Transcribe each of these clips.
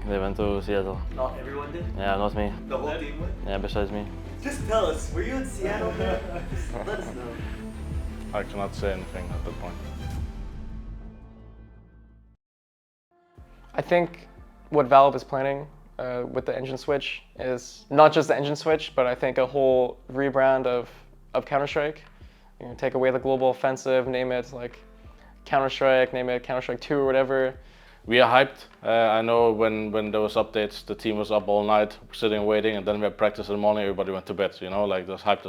They went to Seattle. Not everyone did? Yeah, not me. The whole team went? Yeah, besides me. Just tell us, were you in Seattle, man? Just let us know. I cannot say anything at that point. I think what Valve is planning with the engine switch is not just the engine switch, but I think a whole rebrand of Counter-Strike. You know, take away the global offensive, name it like Counter-Strike, name it Counter-Strike 2 or whatever. We are hyped. I know when there was updates, the team was up all night, sitting waiting, and then we had practice in the morning. Everybody went to bed. You know, like that's hyped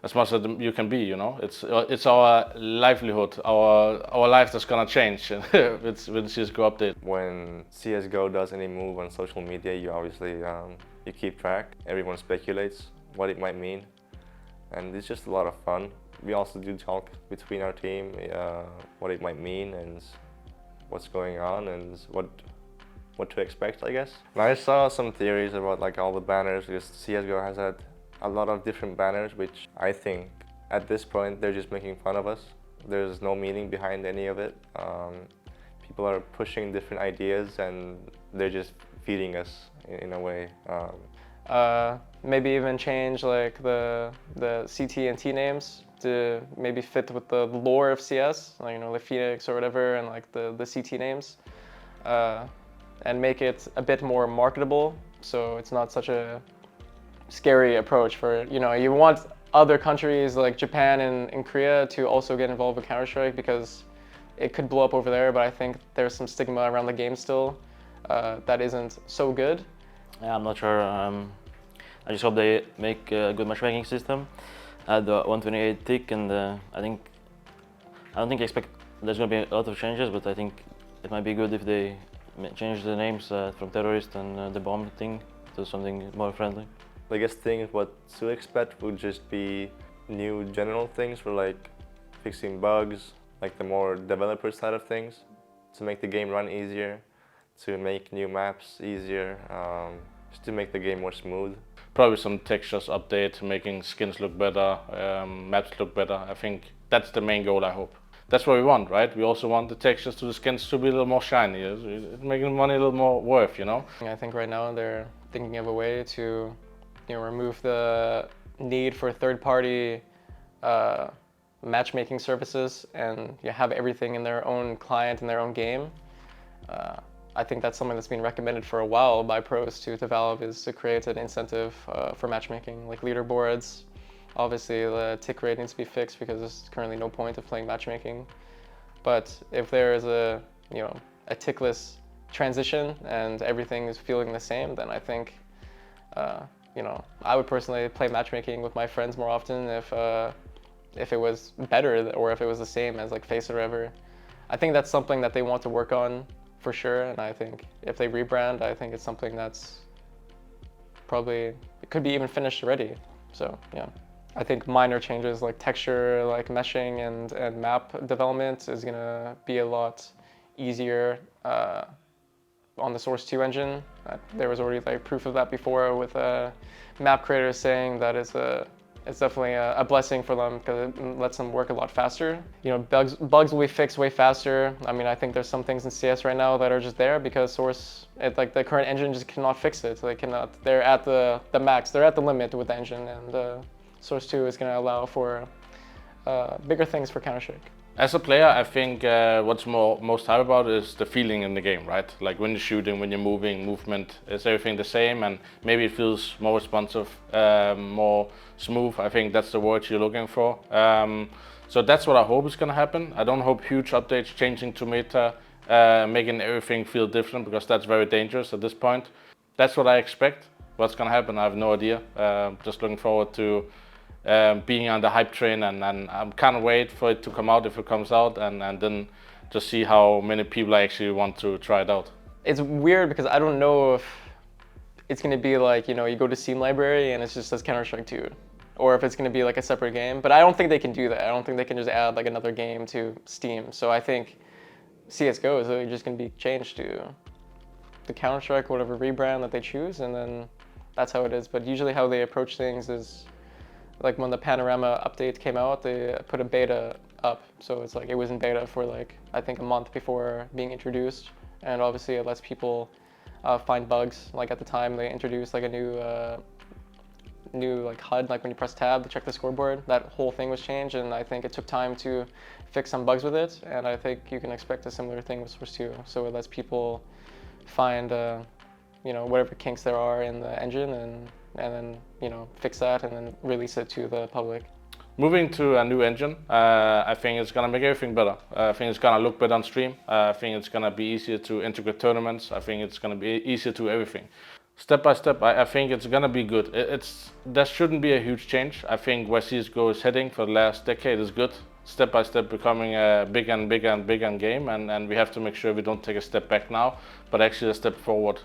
as much as you can be. You know, it's our livelihood, our life that's gonna change with CSGO update. When CSGO does any move on social media, you obviously you keep track. Everyone speculates what it might mean, and it's just a lot of fun. We also do talk between our team what it might mean and what's going on and what to expect, I guess. And I saw some theories about like all the banners, because CSGO has had a lot of different banners, which I think at this point they're just making fun of us. There's no meaning behind any of it. People are pushing different ideas and they're just feeding us in a way. Maybe even change like the CT and T names to maybe fit with the lore of CS, like, you know, the Phoenix or whatever, and like the CT names, and make it a bit more marketable, so it's not such a scary approach for, you know, you want other countries like Japan and Korea to also get involved with Counter-Strike because it could blow up over there, but I think there's some stigma around the game still that isn't so good. Yeah, I'm not sure. I just hope they make a good matchmaking system. Add the 128 tick, and I don't think I expect there's going to be a lot of changes, but I think it might be good if they change the names from terrorist and the bomb thing to something more friendly. I guess things what to expect would just be new general things for like fixing bugs, like the more developer side of things, to make the game run easier, to make new maps easier, just to make the game more smooth. Probably some textures update, making skins look better, maps look better. I think that's the main goal, I hope. That's what we want, right? We also want the textures to the skins to be a little more shiny, making money a little more worth, you know? I think right now they're thinking of a way to, you know, remove the need for third-party matchmaking services and you have everything in their own client and their own game. I think that's something that's been recommended for a while by pros to Valve, is to create an incentive for matchmaking, like leaderboards. Obviously, the tick rate needs to be fixed because there's currently no point of playing matchmaking. But if there is a, you know, a tickless transition and everything is feeling the same, then I think, you know, I would personally play matchmaking with my friends more often if it was better or if it was the same as like FaZe or whatever. I think that's something that they want to work on for sure, and I think if they rebrand, I think it's something that's probably, it could be even finished already. So yeah, I think minor changes like texture, like meshing and map development is gonna be a lot easier on the Source 2 engine. There was already like proof of that before with map creators saying that it's definitely a blessing for them because it lets them work a lot faster. You know, bugs will be fixed way faster. I mean, I think there's some things in CS right now that are just there because like the current engine just cannot fix it. They cannot. They're at the max. They're at the limit with the engine, and Source 2 is going to allow for bigger things for Counter-Strike. As a player, I think what's most hype about is the feeling in the game, right? Like when you're shooting, when you're moving, movement, is everything the same? And maybe it feels more responsive, more smooth. I think that's the word you're looking for. So that's what I hope is gonna happen. I don't hope huge updates changing to meta, making everything feel different, because that's very dangerous at this point. That's what I expect. What's gonna happen, I have no idea. Just looking forward to being on the hype train, and I can't wait for it to come out if it comes out, and then just see how many people actually want to try it out. It's weird because I don't know if it's going to be like, you know, you go to Steam library and it's just says Counter-Strike 2, or if it's going to be like a separate game, but I don't think they can do that. I don't think they can just add like another game to Steam. So I think CSGO is really just going to be changed to the Counter-Strike, whatever rebrand that they choose, and then that's how it is. But usually how they approach things is, like when the Panorama update came out, they put a beta up. So it's like it was in beta for like, I think a month before being introduced. And obviously it lets people find bugs. Like at the time, they introduced like a new like HUD, like when you press tab to check the scoreboard. That whole thing was changed, and I think it took time to fix some bugs with it. And I think you can expect a similar thing with Source 2. So it lets people find, whatever kinks there are in the engine, and then fix that and then release it to the public. Moving to a new engine, I think it's gonna make everything better. I think it's gonna look better on stream. I think it's gonna be easier to integrate tournaments. I think it's gonna be easier to everything. Step by step, I think it's gonna be good. That shouldn't be a huge change. I think where CSGO is heading for the last decade is good. Step by step becoming a bigger and bigger and bigger game, and we have to make sure we don't take a step back now, but actually a step forward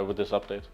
with this update.